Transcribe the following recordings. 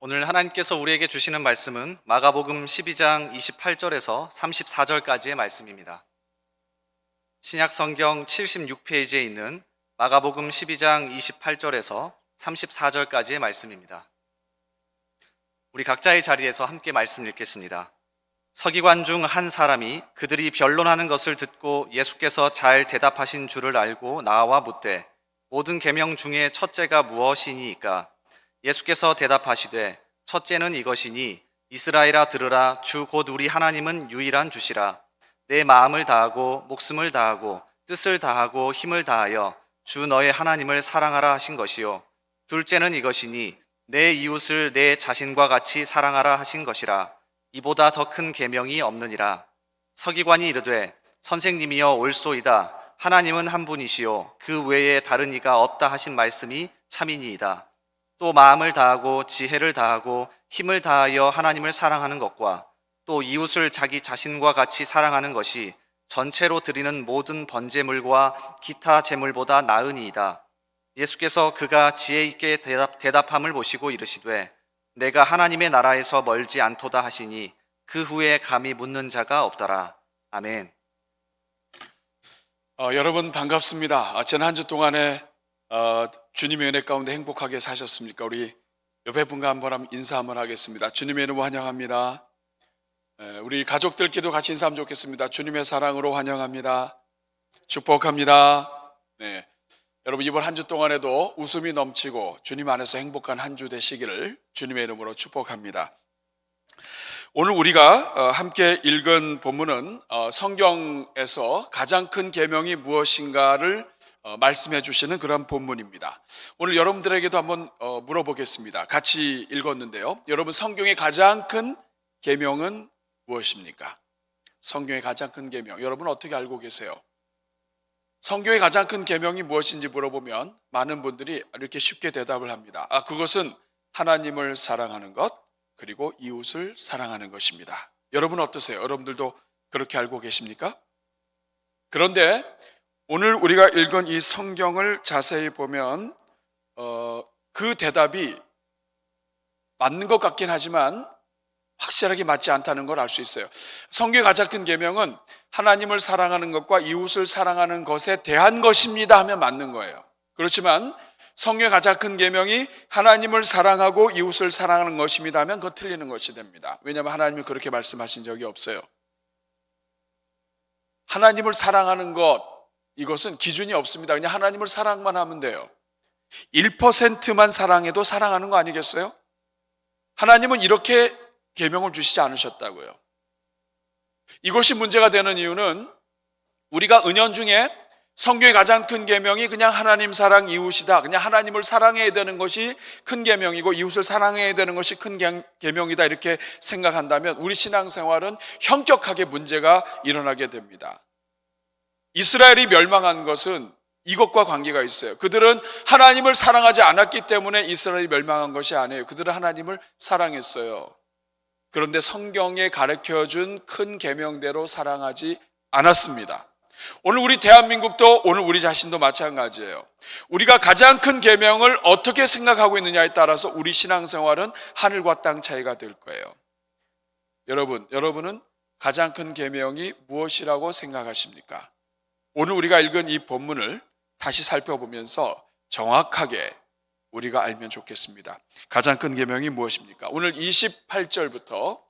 오늘 하나님께서 우리에게 주시는 말씀은 마가복음 12장 28절에서 34절까지의 말씀입니다. 신약 성경 76페이지에 있는 마가복음 12장 28절에서 34절까지의 말씀입니다. 우리 각자의 자리에서 함께 말씀 읽겠습니다. 서기관 중 한 사람이 그들이 변론하는 것을 듣고 예수께서 잘 대답하신 줄을 알고 나와 묻되 모든 계명 중에 첫째가 무엇이니이까? 예수께서 대답하시되 첫째는 이것이니 이스라엘아 들으라. 주 곧 우리 하나님은 유일한 주시라. 내 마음을 다하고 목숨을 다하고 뜻을 다하고 힘을 다하여 주 너의 하나님을 사랑하라 하신 것이요. 둘째는 이것이니 내 이웃을 내 자신과 같이 사랑하라 하신 것이라. 이보다 더 큰 계명이 없느니라. 서기관이 이르되 선생님이여 옳소이다. 하나님은 한 분이시요 그 외에 다른 이가 없다 하신 말씀이 참이니이다. 또 마음을 다하고 지혜를 다하고 힘을 다하여 하나님을 사랑하는 것과 또 이웃을 자기 자신과 같이 사랑하는 것이 전체로 드리는 모든 번제물과 기타 제물보다 나으니이다. 예수께서 그가 지혜 있게 대답함을 보시고 이르시되 내가 하나님의 나라에서 멀지 않도다 하시니 그 후에 감히 묻는 자가 없더라. 아멘. 여러분 반갑습니다. 지난 한 주 동안에 주님의 은혜 가운데 행복하게 사셨습니까? 우리 옆에 분과 한번 인사 한번 하겠습니다. 주님의 이름으로 환영합니다. 우리 가족들끼리도 같이 인사하면 좋겠습니다. 주님의 사랑으로 환영합니다. 축복합니다. 네. 여러분 이번 한 주 동안에도 웃음이 넘치고 주님 안에서 행복한 한 주 되시기를 주님의 이름으로 축복합니다. 오늘 우리가 함께 읽은 본문은 성경에서 가장 큰 계명이 무엇인가를 말씀해 주시는 그런 본문입니다. 오늘 여러분들에게도 한번 물어보겠습니다. 같이 읽었는데요. 여러분 성경의 가장 큰 계명은 무엇입니까? 성경의 가장 큰 계명, 여러분 어떻게 알고 계세요? 성경의 가장 큰 계명이 무엇인지 물어보면 많은 분들이 이렇게 쉽게 대답을 합니다. 그것은 하나님을 사랑하는 것, 그리고 이웃을 사랑하는 것입니다. 여러분 어떠세요? 여러분들도 그렇게 알고 계십니까? 그런데 오늘 우리가 읽은 이 성경을 자세히 보면 그 대답이 맞는 것 같긴 하지만 확실하게 맞지 않다는 걸 알 수 있어요. 성경의 가장 큰 계명은 하나님을 사랑하는 것과 이웃을 사랑하는 것에 대한 것입니다 하면 맞는 거예요. 그렇지만 성경의 가장 큰 계명이 하나님을 사랑하고 이웃을 사랑하는 것입니다 하면 그건 틀리는 것이 됩니다. 왜냐하면 하나님이 그렇게 말씀하신 적이 없어요. 하나님을 사랑하는 것, 이것은 기준이 없습니다. 그냥 하나님을 사랑만 하면 돼요. 1%만 사랑해도 사랑하는 거 아니겠어요? 하나님은 이렇게 계명을 주시지 않으셨다고요. 이것이 문제가 되는 이유는 우리가 은연중에 성경의 가장 큰 계명이 그냥 하나님 사랑 이웃이다, 그냥 하나님을 사랑해야 되는 것이 큰 계명이고 이웃을 사랑해야 되는 것이 큰 계명이다 이렇게 생각한다면 우리 신앙생활은 현격하게 문제가 일어나게 됩니다. 이스라엘이 멸망한 것은 이것과 관계가 있어요. 그들은 하나님을 사랑하지 않았기 때문에 이스라엘이 멸망한 것이 아니에요. 그들은 하나님을 사랑했어요. 그런데 성경에 가르쳐준 큰 계명대로 사랑하지 않았습니다. 오늘 우리 대한민국도 오늘 우리 자신도 마찬가지예요. 우리가 가장 큰 계명을 어떻게 생각하고 있느냐에 따라서 우리 신앙생활은 하늘과 땅 차이가 될 거예요. 여러분은 가장 큰 계명이 무엇이라고 생각하십니까? 오늘 우리가 읽은 이 본문을 다시 살펴보면서 정확하게 우리가 알면 좋겠습니다. 가장 큰 계명이 무엇입니까? 오늘 28절부터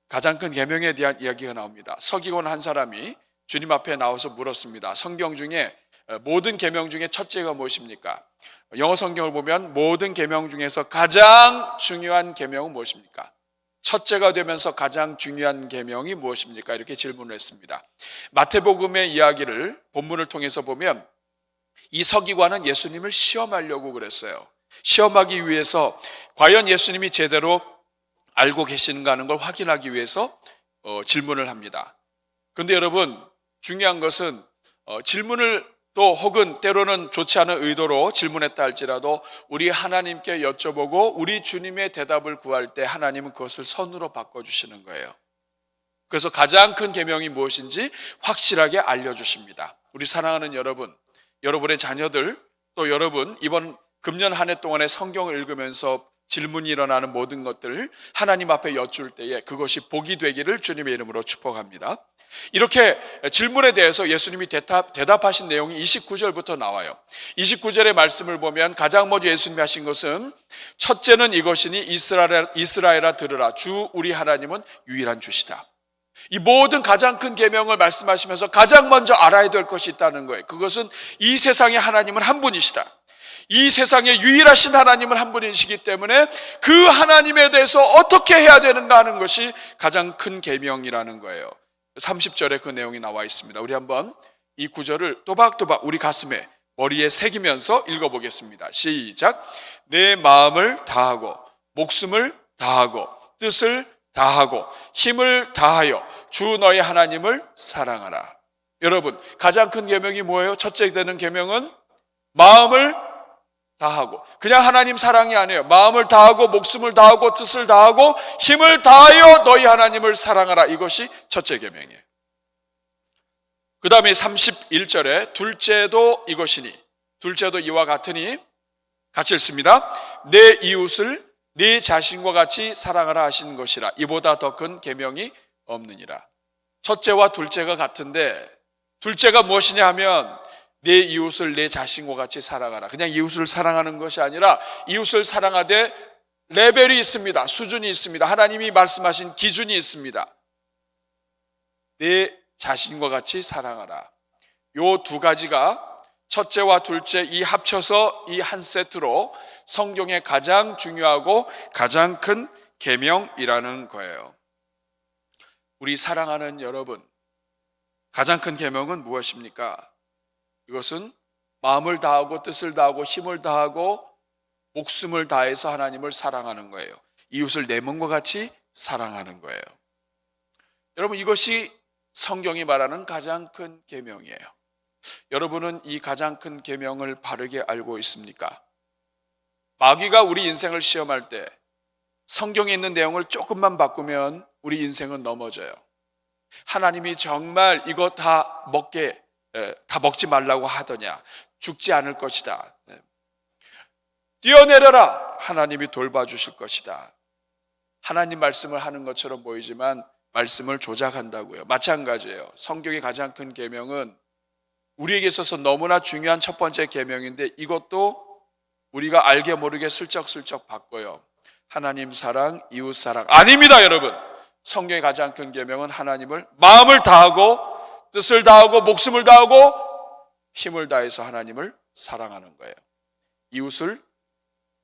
가장 큰 계명에 대한 이야기가 나옵니다. 서기관 한 사람이 주님 앞에 나와서 물었습니다. 성경 중에 모든 계명 중에 첫째가 무엇입니까? 영어 성경을 보면 모든 계명 중에서 가장 중요한 계명은 무엇입니까? 첫째가 되면서 가장 중요한 계명이 무엇입니까? 이렇게 질문을 했습니다. 마태복음의 이야기를 본문을 통해서 보면 이 서기관은 예수님을 시험하려고 그랬어요. 시험하기 위해서 과연 예수님이 제대로 알고 계시는가 하는 걸 확인하기 위해서 질문을 합니다. 그런데 여러분 중요한 것은 질문을 또 혹은 때로는 좋지 않은 의도로 질문했다 할지라도 우리 하나님께 여쭤보고 우리 주님의 대답을 구할 때 하나님은 그것을 선으로 바꿔주시는 거예요. 그래서 가장 큰 계명이 무엇인지 확실하게 알려주십니다. 우리 사랑하는 여러분, 여러분의 자녀들, 또 여러분 이번 금년 한 해 동안에 성경을 읽으면서 질문이 일어나는 모든 것들 하나님 앞에 여쭐 때에 그것이 복이 되기를 주님의 이름으로 축복합니다. 이렇게 질문에 대해서 예수님이 대답하신 내용이 29절부터 나와요. 29절의 말씀을 보면 가장 먼저 예수님이 하신 것은 첫째는 이것이니 이스라엘아 들으라. 주 우리 하나님은 유일한 주시다. 이 모든 가장 큰 계명을 말씀하시면서 가장 먼저 알아야 될 것이 있다는 거예요. 그것은 이 세상의 하나님은 한 분이시다. 이 세상에 유일하신 하나님은 한 분이시기 때문에 그 하나님에 대해서 어떻게 해야 되는가 하는 것이 가장 큰 계명이라는 거예요. 30절에 그 내용이 나와 있습니다. 우리 한번 이 구절을 또박또박 우리 가슴에 머리에 새기면서 읽어보겠습니다. 시작. 내 마음을 다하고 목숨을 다하고 뜻을 다하고 힘을 다하여 주 너의 하나님을 사랑하라. 여러분, 가장 큰 계명이 뭐예요? 첫째 되는 계명은 마음을 다하고, 그냥 하나님 사랑이 아니에요. 마음을 다하고 목숨을 다하고 뜻을 다하고 힘을 다하여 너희 하나님을 사랑하라. 이것이 첫째 계명이에요. 그 다음에 31절에 둘째도 이것이니, 둘째도 이와 같으니, 같이 읽습니다. 내 이웃을 네 자신과 같이 사랑하라 하신 것이라. 이보다 더 큰 계명이 없느니라. 첫째와 둘째가 같은데, 둘째가 무엇이냐 하면 내 이웃을 내 자신과 같이 사랑하라. 그냥 이웃을 사랑하는 것이 아니라 이웃을 사랑하되 레벨이 있습니다. 수준이 있습니다. 하나님이 말씀하신 기준이 있습니다. 내 자신과 같이 사랑하라. 요 두 가지가 첫째와 둘째 이 합쳐서 이 한 세트로 성경의 가장 중요하고 가장 큰 계명이라는 거예요. 우리 사랑하는 여러분, 가장 큰 계명은 무엇입니까? 이것은 마음을 다하고 뜻을 다하고 힘을 다하고 목숨을 다해서 하나님을 사랑하는 거예요. 이웃을 내 몸과 같이 사랑하는 거예요. 여러분, 이것이 성경이 말하는 가장 큰 계명이에요. 여러분은 이 가장 큰 계명을 바르게 알고 있습니까? 마귀가 우리 인생을 시험할 때 성경에 있는 내용을 조금만 바꾸면 우리 인생은 넘어져요. 하나님이 정말 이거 다 먹지 말라고 하더냐? 죽지 않을 것이다. 뛰어내려라. 하나님이 돌봐주실 것이다. 하나님 말씀을 하는 것처럼 보이지만 말씀을 조작한다고요. 마찬가지예요. 성경의 가장 큰 계명은 우리에게 있어서 너무나 중요한 첫 번째 계명인데 이것도 우리가 알게 모르게 슬쩍슬쩍 바꿔요. 하나님 사랑, 이웃 사랑. 아닙니다, 여러분. 성경의 가장 큰 계명은 하나님을 마음을 다하고 뜻을 다하고 목숨을 다하고 힘을 다해서 하나님을 사랑하는 거예요. 이웃을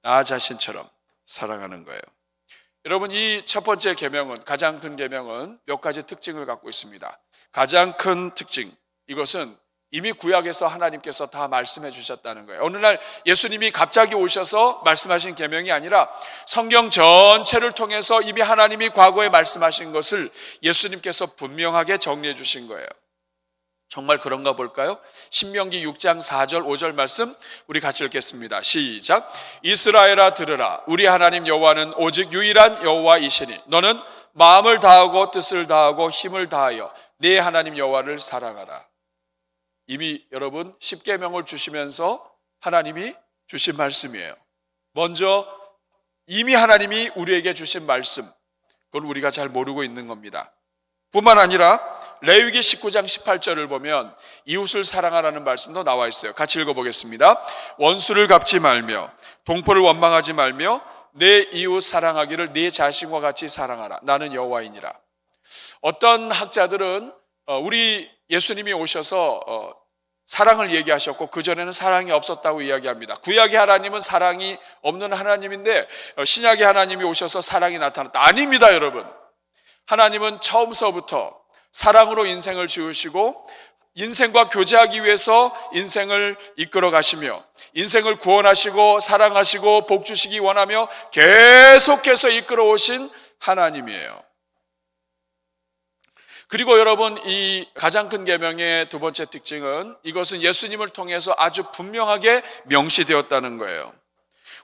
나 자신처럼 사랑하는 거예요. 여러분, 이 첫 번째 계명은, 가장 큰 계명은 몇 가지 특징을 갖고 있습니다. 가장 큰 특징, 이것은 이미 구약에서 하나님께서 다 말씀해 주셨다는 거예요. 어느 날 예수님이 갑자기 오셔서 말씀하신 계명이 아니라 성경 전체를 통해서 이미 하나님이 과거에 말씀하신 것을 예수님께서 분명하게 정리해 주신 거예요. 정말 그런가 볼까요? 신명기 6장 4절 5절 말씀 우리 같이 읽겠습니다. 시작. 이스라엘아 들으라. 우리 하나님 여호와는 오직 유일한 여호와이시니 너는 마음을 다하고 뜻을 다하고 힘을 다하여 네 하나님 여호와를 사랑하라. 이미 여러분 10계명을 주시면서 하나님이 주신 말씀이에요. 먼저 이미 하나님이 우리에게 주신 말씀, 그걸 우리가 잘 모르고 있는 겁니다. 뿐만 아니라 레위기 19장 18절을 보면 이웃을 사랑하라는 말씀도 나와 있어요. 같이 읽어보겠습니다. 원수를 갚지 말며 동포를 원망하지 말며 내 이웃 사랑하기를 네 자신과 같이 사랑하라. 나는 여호와이니라. 어떤 학자들은 우리 예수님이 오셔서 사랑을 얘기하셨고 그전에는 사랑이 없었다고 이야기합니다. 구약의 하나님은 사랑이 없는 하나님인데 신약의 하나님이 오셔서 사랑이 나타났다. 아닙니다, 여러분. 하나님은 처음서부터 사랑으로 인생을 지으시고 인생과 교제하기 위해서 인생을 이끌어 가시며 인생을 구원하시고 사랑하시고 복 주시기 원하며 계속해서 이끌어 오신 하나님이에요. 그리고 여러분, 이 가장 큰 계명의 두 번째 특징은 이것은 예수님을 통해서 아주 분명하게 명시되었다는 거예요.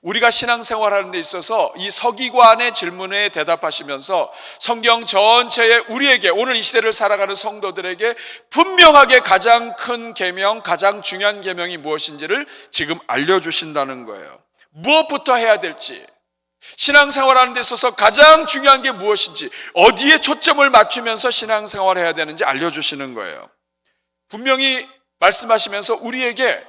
우리가 신앙생활하는 데 있어서 이 서기관의 질문에 대답하시면서 성경 전체에 우리에게 오늘 이 시대를 살아가는 성도들에게 분명하게 가장 큰 계명, 가장 중요한 계명이 무엇인지를 지금 알려주신다는 거예요. 무엇부터 해야 될지, 신앙생활하는 데 있어서 가장 중요한 게 무엇인지, 어디에 초점을 맞추면서 신앙생활을 해야 되는지 알려주시는 거예요. 분명히 말씀하시면서 우리에게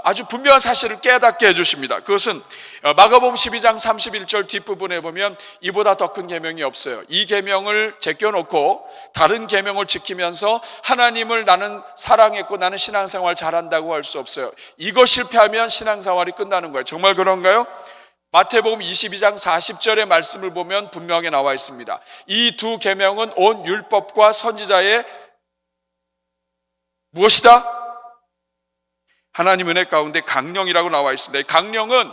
아주 분명한 사실을 깨닫게 해주십니다. 그것은 마가복음 12장 31절 뒷부분에 보면 이보다 더 큰 계명이 없어요. 이 계명을 제껴놓고 다른 계명을 지키면서 하나님을 나는 사랑했고 나는 신앙생활 잘한다고 할 수 없어요. 이거 실패하면 신앙생활이 끝나는 거예요. 정말 그런가요? 마태복음 22장 40절의 말씀을 보면 분명하게 나와 있습니다. 이 두 계명은 온 율법과 선지자의 무엇이다? 하나님 은혜 가운데 강령이라고 나와 있습니다. 이 강령은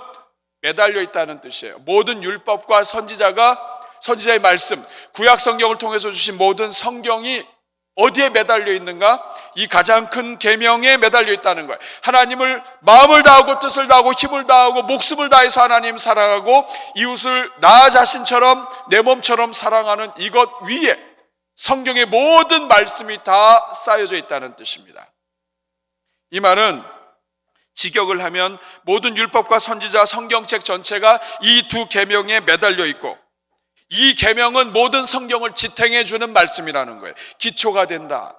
매달려 있다는 뜻이에요. 모든 율법과 선지자의 말씀, 구약 성경을 통해서 주신 모든 성경이 어디에 매달려 있는가? 이 가장 큰 계명에 매달려 있다는 거예요. 하나님을 마음을 다하고 뜻을 다하고 힘을 다하고 목숨을 다해서 하나님 사랑하고 이웃을 나 자신처럼 내 몸처럼 사랑하는 이것 위에 성경의 모든 말씀이 다 쌓여져 있다는 뜻입니다. 이 말은 직역을 하면 모든 율법과 선지자 성경책 전체가 이 두 계명에 매달려 있고 이 계명은 모든 성경을 지탱해 주는 말씀이라는 거예요. 기초가 된다.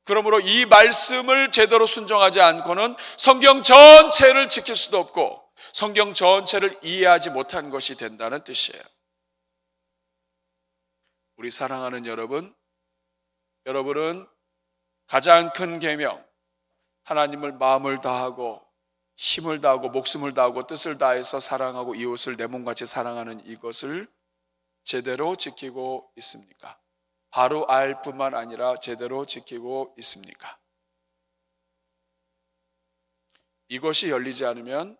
그러므로 이 말씀을 제대로 순종하지 않고는 성경 전체를 지킬 수도 없고 성경 전체를 이해하지 못한 것이 된다는 뜻이에요. 우리 사랑하는 여러분은 가장 큰 계명, 하나님을 마음을 다하고 힘을 다하고 목숨을 다하고 뜻을 다해서 사랑하고 이웃을 내 몸같이 사랑하는 이것을 제대로 지키고 있습니까? 바로 알 뿐만 아니라 제대로 지키고 있습니까? 이것이 열리지 않으면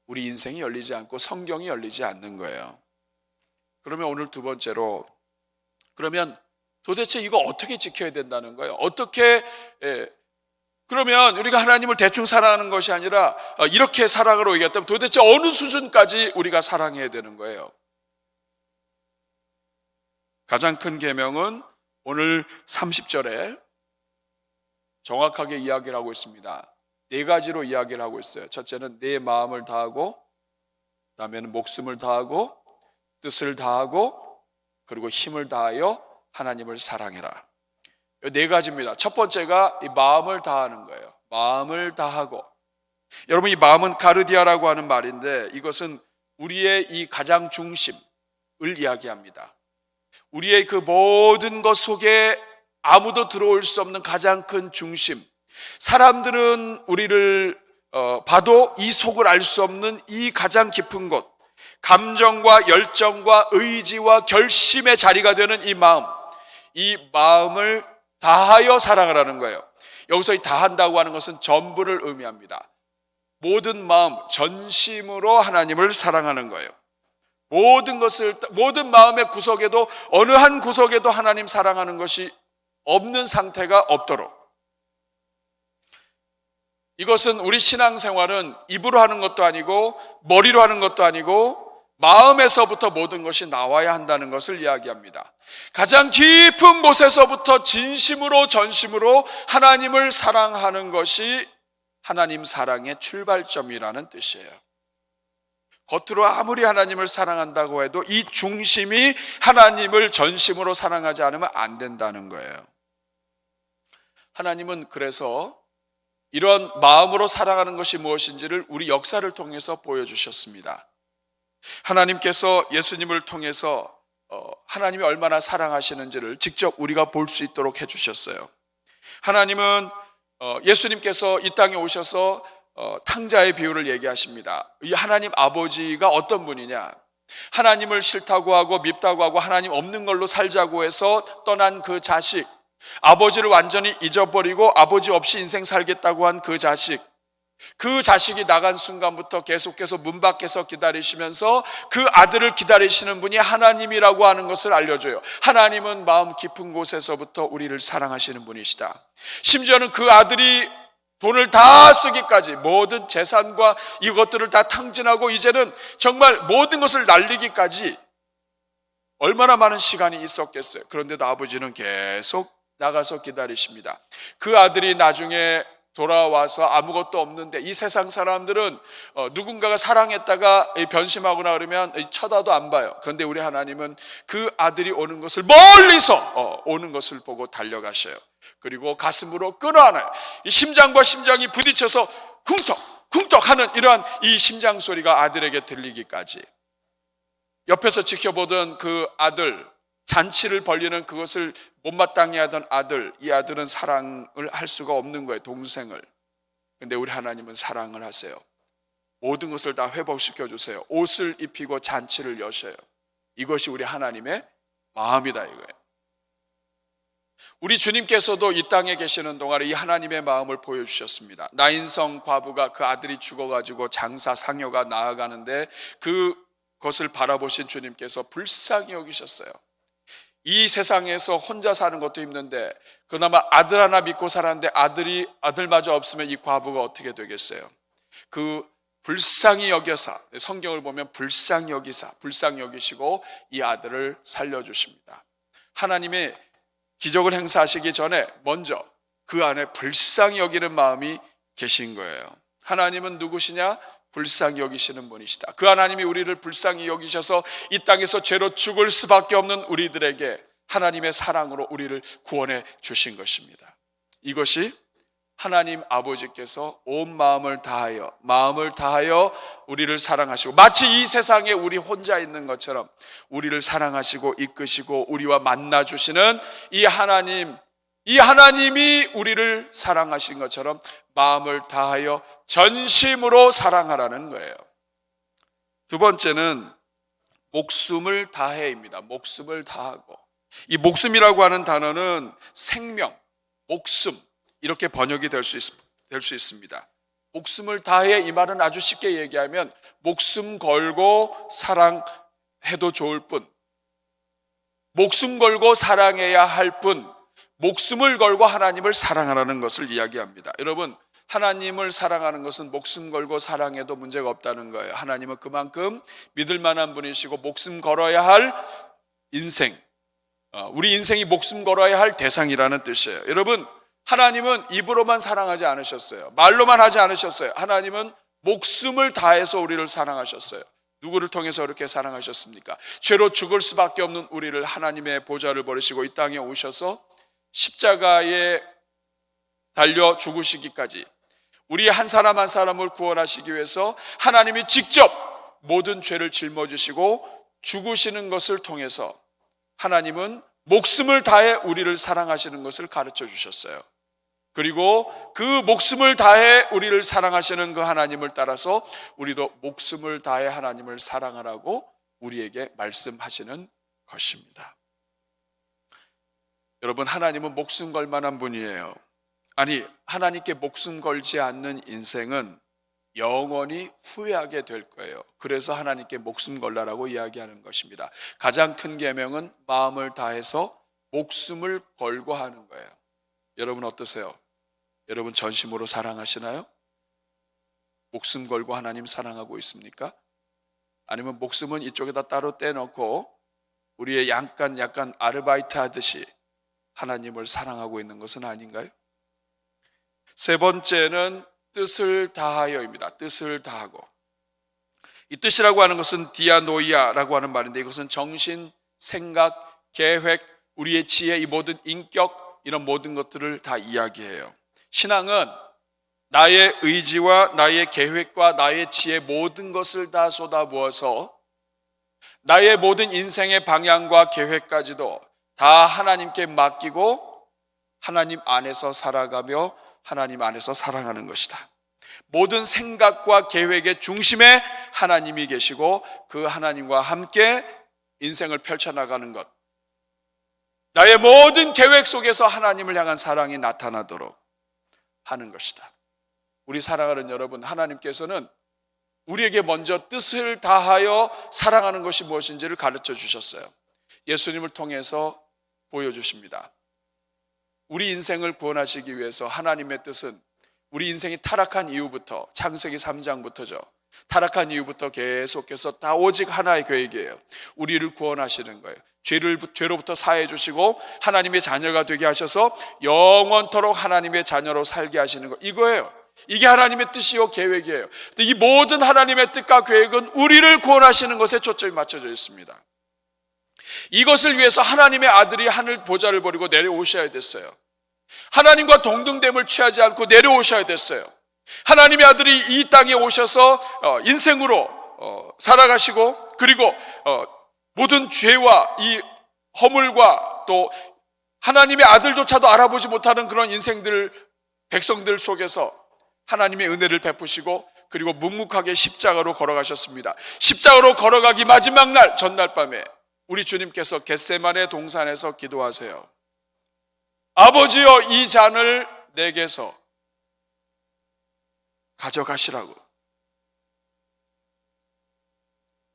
우리 인생이 열리지 않고 성경이 열리지 않는 거예요. 그러면 오늘 두 번째로, 그러면 도대체 이거 어떻게 지켜야 된다는 거예요? 그러면 우리가 하나님을 대충 사랑하는 것이 아니라 이렇게 사랑으로 얘기했다면 도대체 어느 수준까지 우리가 사랑해야 되는 거예요? 가장 큰 계명은 오늘 30절에 정확하게 이야기를 하고 있습니다. 네 가지로 이야기를 하고 있어요. 첫째는 내 마음을 다하고, 그다음에는 목숨을 다하고, 뜻을 다하고, 그리고 힘을 다하여 하나님을 사랑해라. 이 네 가지입니다. 첫 번째가 이 마음을 다하는 거예요. 마음을 다하고. 여러분, 이 마음은 카르디아라고 하는 말인데 이것은 우리의 이 가장 중심을 이야기합니다. 우리의 그 모든 것 속에 아무도 들어올 수 없는 가장 큰 중심. 사람들은 우리를 봐도 이 속을 알 수 없는 이 가장 깊은 곳, 감정과 열정과 의지와 결심의 자리가 되는 이 마음을 다하여 사랑하라는 거예요. 여기서 이 다한다고 하는 것은 전부를 의미합니다. 모든 마음, 전심으로 하나님을 사랑하는 거예요. 모든 마음의 구석에도, 어느 한 구석에도 하나님 사랑하는 것이 없는 상태가 없도록. 이것은 우리 신앙생활은 입으로 하는 것도 아니고 머리로 하는 것도 아니고 마음에서부터 모든 것이 나와야 한다는 것을 이야기합니다. 가장 깊은 곳에서부터 진심으로 전심으로 하나님을 사랑하는 것이 하나님 사랑의 출발점이라는 뜻이에요. 겉으로 아무리 하나님을 사랑한다고 해도 이 중심이 하나님을 전심으로 사랑하지 않으면 안 된다는 거예요. 하나님은 그래서 이런 마음으로 사랑하는 것이 무엇인지를 우리 역사를 통해서 보여주셨습니다. 하나님께서 예수님을 통해서 하나님이 얼마나 사랑하시는지를 직접 우리가 볼 수 있도록 해주셨어요. 하나님은 예수님께서 이 땅에 오셔서 탕자의 비유를 얘기하십니다. 이 하나님 아버지가 어떤 분이냐? 하나님을 싫다고 하고 밉다고 하고 하나님 없는 걸로 살자고 해서 떠난 그 자식, 아버지를 완전히 잊어버리고 아버지 없이 인생 살겠다고 한 그 자식이 나간 순간부터 계속해서 문 밖에서 기다리시면서 그 아들을 기다리시는 분이 하나님이라고 하는 것을 알려줘요. 하나님은 마음 깊은 곳에서부터 우리를 사랑하시는 분이시다. 심지어는 그 아들이 돈을 다 쓰기까지, 모든 재산과 이것들을 다 탕진하고 이제는 정말 모든 것을 날리기까지 얼마나 많은 시간이 있었겠어요. 그런데도 아버지는 계속 나가서 기다리십니다. 그 아들이 나중에 돌아와서 아무것도 없는데, 이 세상 사람들은 누군가가 사랑했다가 변심하거나 그러면 쳐다도 안 봐요. 그런데 우리 하나님은 그 아들이 오는 것을 멀리서 오는 것을 보고 달려가셔요. 그리고 가슴으로 끌어안아요. 이 심장과 심장이 부딪혀서 쿵떡 쿵떡 하는 이러한 이 심장 소리가 아들에게 들리기까지, 옆에서 지켜보던 그 아들, 잔치를 벌리는 그것을 못마땅해 하던 아들, 이 아들은 사랑을 할 수가 없는 거예요, 동생을. 근데 우리 하나님은 사랑을 하세요. 모든 것을 다 회복시켜 주세요. 옷을 입히고 잔치를 여셔요. 이것이 우리 하나님의 마음이다 이거예요. 우리 주님께서도 이 땅에 계시는 동안에 이 하나님의 마음을 보여주셨습니다. 나인성 과부가 그 아들이 죽어가지고 장사 상여가 나아가는데 그것을 바라보신 주님께서 불쌍히 여기셨어요. 이 세상에서 혼자 사는 것도 힘든데 그나마 아들 하나 믿고 살았는데 아들마저 없으면 이 과부가 어떻게 되겠어요? 그 불쌍히 여겨사, 성경을 보면 불쌍히 여기시고 이 아들을 살려주십니다. 하나님이 기적을 행사하시기 전에 먼저 그 안에 불쌍히 여기는 마음이 계신 거예요. 하나님은 누구시냐? 불쌍히 여기시는 분이시다. 그 하나님이 우리를 불쌍히 여기셔서 이 땅에서 죄로 죽을 수밖에 없는 우리들에게 하나님의 사랑으로 우리를 구원해 주신 것입니다. 이것이 하나님 아버지께서 온 마음을 다하여 우리를 사랑하시고, 마치 이 세상에 우리 혼자 있는 것처럼 우리를 사랑하시고 이끄시고 우리와 만나 주시는 이 하나님이 우리를 사랑하신 것처럼 마음을 다하여 전심으로 사랑하라는 거예요. 두 번째는 목숨을 다해입니다. 목숨을 다하고, 이 목숨이라고 하는 단어는 생명, 목숨 이렇게 번역이 될 수 있습니다. 목숨을 다해, 이 말은 아주 쉽게 얘기하면 목숨 걸고 사랑해도 좋을 뿐, 목숨 걸고 사랑해야 할 뿐, 목숨을 걸고 하나님을 사랑하라는 것을 이야기합니다. 여러분, 하나님을 사랑하는 것은 목숨 걸고 사랑해도 문제가 없다는 거예요. 하나님은 그만큼 믿을 만한 분이시고 목숨 걸어야 할 인생, 우리 인생이 목숨 걸어야 할 대상이라는 뜻이에요. 여러분, 하나님은 입으로만 사랑하지 않으셨어요. 말로만 하지 않으셨어요. 하나님은 목숨을 다해서 우리를 사랑하셨어요. 누구를 통해서 그렇게 사랑하셨습니까? 죄로 죽을 수밖에 없는 우리를 하나님의 보좌를 버리시고 이 땅에 오셔서 십자가에 달려 죽으시기까지, 우리 한 사람 한 사람을 구원하시기 위해서 하나님이 직접 모든 죄를 짊어지시고 죽으시는 것을 통해서 하나님은 목숨을 다해 우리를 사랑하시는 것을 가르쳐 주셨어요. 그리고 그 목숨을 다해 우리를 사랑하시는 그 하나님을 따라서 우리도 목숨을 다해 하나님을 사랑하라고 우리에게 말씀하시는 것입니다. 여러분, 하나님은 목숨 걸 만한 분이에요. 아니, 하나님께 목숨 걸지 않는 인생은 영원히 후회하게 될 거예요. 그래서 하나님께 목숨 걸라라고 이야기하는 것입니다. 가장 큰 계명은 마음을 다해서 목숨을 걸고 하는 거예요. 여러분 어떠세요? 여러분 전심으로 사랑하시나요? 목숨 걸고 하나님 사랑하고 있습니까? 아니면 목숨은 이쪽에다 따로 떼놓고 우리의 약간 아르바이트 하듯이 하나님을 사랑하고 있는 것은 아닌가요? 세 번째는 뜻을 다하여입니다. 뜻을 다하고, 이 뜻이라고 하는 것은 디아노이아라고 하는 말인데, 이것은 정신, 생각, 계획, 우리의 지혜, 이 모든 인격, 이런 모든 것들을 다 이야기해요. 신앙은 나의 의지와 나의 계획과 나의 지혜, 모든 것을 다 쏟아부어서 나의 모든 인생의 방향과 계획까지도 다 하나님께 맡기고 하나님 안에서 살아가며 하나님 안에서 사랑하는 것이다. 모든 생각과 계획의 중심에 하나님이 계시고 그 하나님과 함께 인생을 펼쳐나가는 것, 나의 모든 계획 속에서 하나님을 향한 사랑이 나타나도록 하는 것이다. 우리 사랑하는 여러분, 하나님께서는 우리에게 먼저 뜻을 다하여 사랑하는 것이 무엇인지를 가르쳐 주셨어요. 예수님을 통해서 보여주십니다. 우리 인생을 구원하시기 위해서 하나님의 뜻은 우리 인생이 타락한 이후부터, 창세기 3장부터죠. 타락한 이후부터 계속해서 다 오직 하나의 계획이에요. 우리를 구원하시는 거예요. 죄로부터 사해 주시고 하나님의 자녀가 되게 하셔서 영원토록 하나님의 자녀로 살게 하시는 거, 이거예요. 이게 하나님의 뜻이요 계획이에요. 근데 이 모든 하나님의 뜻과 계획은 우리를 구원하시는 것에 초점이 맞춰져 있습니다. 이것을 위해서 하나님의 아들이 하늘 보좌를 버리고 내려오셔야 됐어요. 하나님과 동등됨을 취하지 않고 내려오셔야 됐어요. 하나님의 아들이 이 땅에 오셔서 인생으로 살아가시고, 그리고 모든 죄와 이 허물과 또 하나님의 아들조차도 알아보지 못하는 그런 백성들 속에서 하나님의 은혜를 베푸시고, 그리고 묵묵하게 십자가로 걸어가셨습니다. 십자가로 걸어가기 마지막 날 전날 밤에 우리 주님께서 겟세마네 동산에서 기도하세요. 아버지여, 이 잔을 내게서 가져가시라고.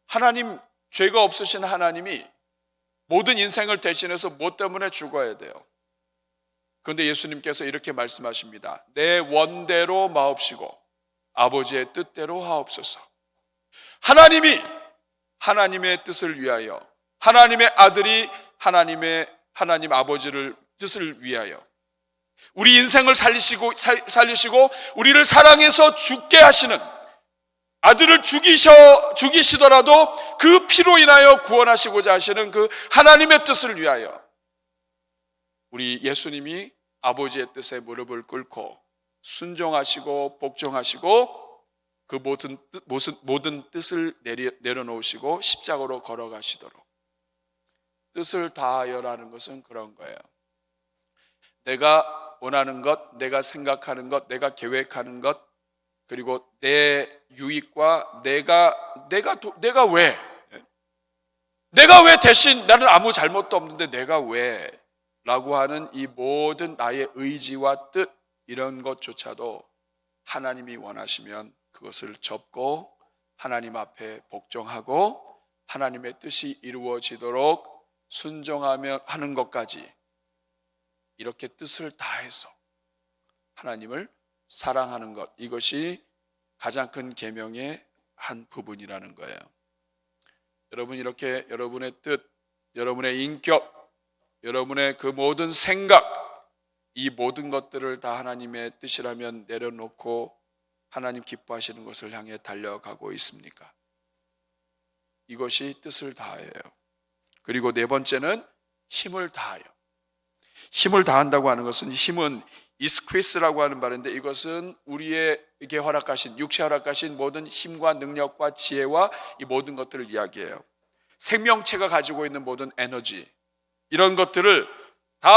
하나님, 죄가 없으신 하나님이 모든 인생을 대신해서 뭐 때문에 죽어야 돼요? 그런데 예수님께서 이렇게 말씀하십니다. 내 원대로 마옵시고 아버지의 뜻대로 하옵소서. 하나님이 하나님의 뜻을 위하여, 하나님의 아들이 하나님 아버지를 뜻을 위하여 우리 인생을 살리시고 우리를 사랑해서 죽게 하시는, 아들을 죽이시더라도 그 피로 인하여 구원하시고자 하시는 그 하나님의 뜻을 위하여 우리 예수님이 아버지의 뜻에 무릎을 꿇고 순종하시고 복종하시고 그 모든 뜻을 내려놓으시고 십자가로 걸어가시도록, 뜻을 다하여라는 것은 그런 거예요. 내가 원하는 것, 내가 생각하는 것, 내가 계획하는 것, 그리고 내 유익과 내가 왜 대신, 나는 아무 잘못도 없는데 내가 왜 라고 하는 이 모든 나의 의지와 뜻, 이런 것조차도 하나님이 원하시면 그것을 접고 하나님 앞에 복종하고 하나님의 뜻이 이루어지도록 순종하며 하는 것까지, 이렇게 뜻을 다해서 하나님을 사랑하는 것, 이것이 가장 큰 계명의 한 부분이라는 거예요. 여러분, 이렇게 여러분의 뜻, 여러분의 인격, 여러분의 그 모든 생각, 이 모든 것들을 다 하나님의 뜻이라면 내려놓고 하나님 기뻐하시는 것을 향해 달려가고 있습니까? 이것이 뜻을 다해요. 그리고 네 번째는 힘을 다하여. 힘을 다한다고 하는 것은, 힘은 이스퀴스라고 하는 말인데, 이것은 우리에게 허락하신, 육체 허락하신 모든 힘과 능력과 지혜와 이 모든 것들을 이야기해요. 생명체가 가지고 있는 모든 에너지, 이런 것들을 다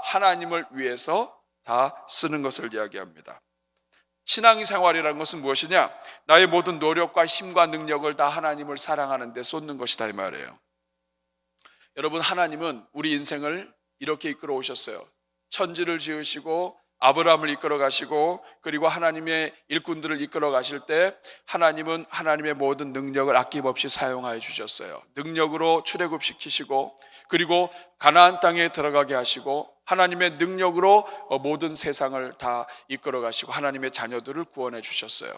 하나님을 위해서 다 쓰는 것을 이야기합니다. 신앙생활이라는 것은 무엇이냐? 나의 모든 노력과 힘과 능력을 다 하나님을 사랑하는 데 쏟는 것이다, 이 말이에요. 여러분, 하나님은 우리 인생을 이렇게 이끌어 오셨어요. 천지를 지으시고 아브라함을 이끌어 가시고, 그리고 하나님의 일꾼들을 이끌어 가실 때 하나님은 하나님의 모든 능력을 아낌없이 사용하여 주셨어요. 능력으로 출애굽시키시고, 그리고 가나안 땅에 들어가게 하시고, 하나님의 능력으로 모든 세상을 다 이끌어 가시고 하나님의 자녀들을 구원해 주셨어요.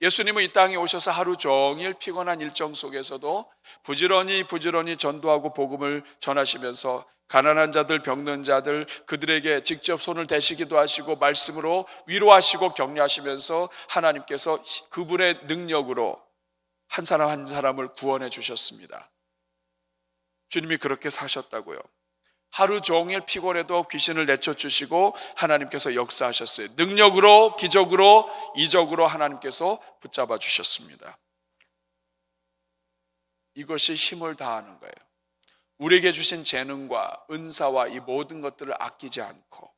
예수님은 이 땅에 오셔서 하루 종일 피곤한 일정 속에서도 부지런히 전도하고 복음을 전하시면서 가난한 자들, 병든 자들, 그들에게 직접 손을 대시기도 하시고 말씀으로 위로하시고 격려하시면서 하나님께서 그분의 능력으로 한 사람 한 사람을 구원해 주셨습니다. 주님이 그렇게 사셨다고요. 하루 종일 피곤해도 귀신을 내쫓으시고 하나님께서 역사하셨어요. 능력으로, 기적으로, 이적으로 하나님께서 붙잡아 주셨습니다. 이것이 힘을 다하는 거예요. 우리에게 주신 재능과 은사와 이 모든 것들을 아끼지 않고,